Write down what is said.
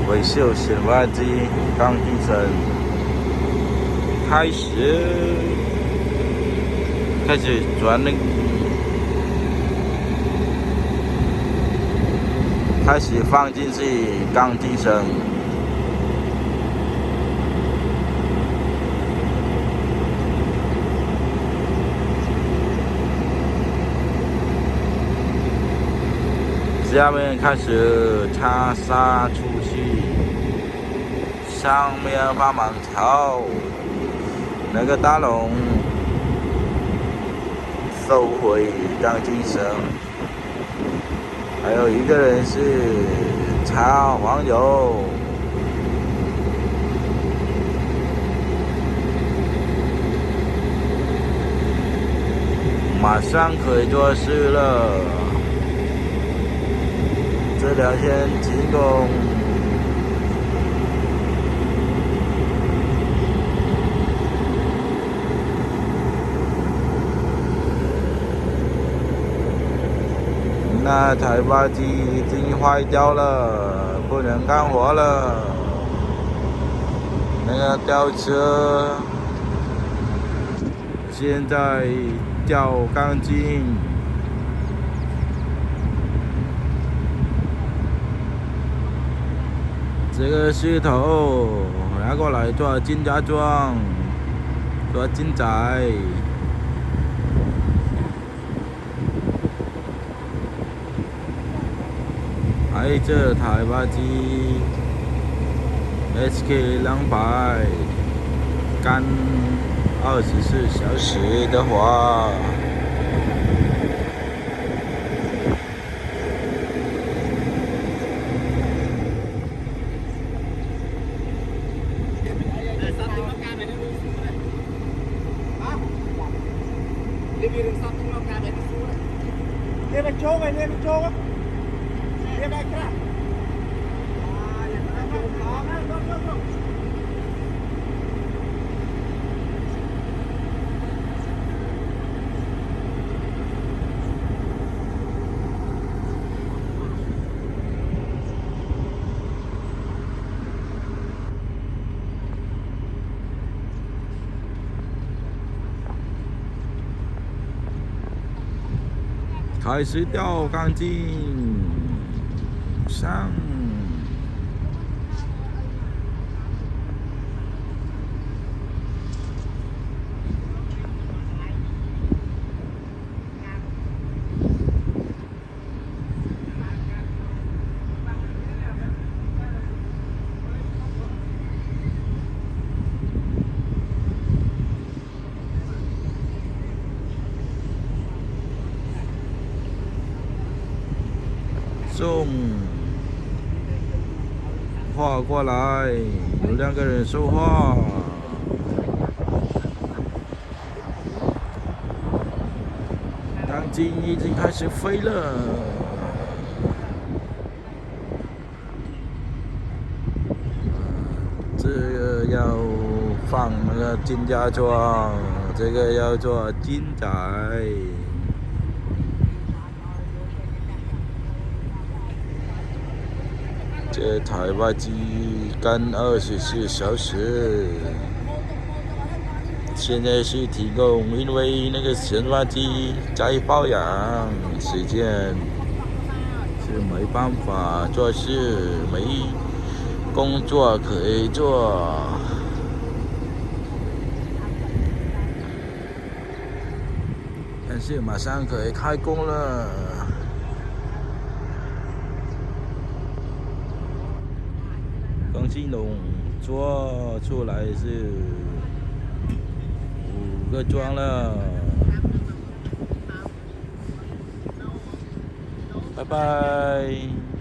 维修显发机钢筋绳开始转那个，开始放进去钢筋绳。下面开始插沙出去，上面帮忙敲那个大龙，收回钢筋绳。还有一个人是插黄油。马上可以做事了。这2天停工，那台发机已经坏掉了，不能干活了。那个吊车现在吊钢筋。这个石头拿过来做金家庄，做金仔。还有这台发机 SK200干24小时的话。Dia nak cok kan, dia nak cok kan. Dia nak kerak. Go. 开始吊钢筋上。送话过来，有2个人说话。钢筋已经开始飞了。这个要放那个金家庄，这个要做金仔。这台发机干24小时，现在是停工，因为那个显发机在保养时间，是没办法做事，没工作可以做。但是马上可以开工了。钢筋笼做出来是5个桩了，拜拜。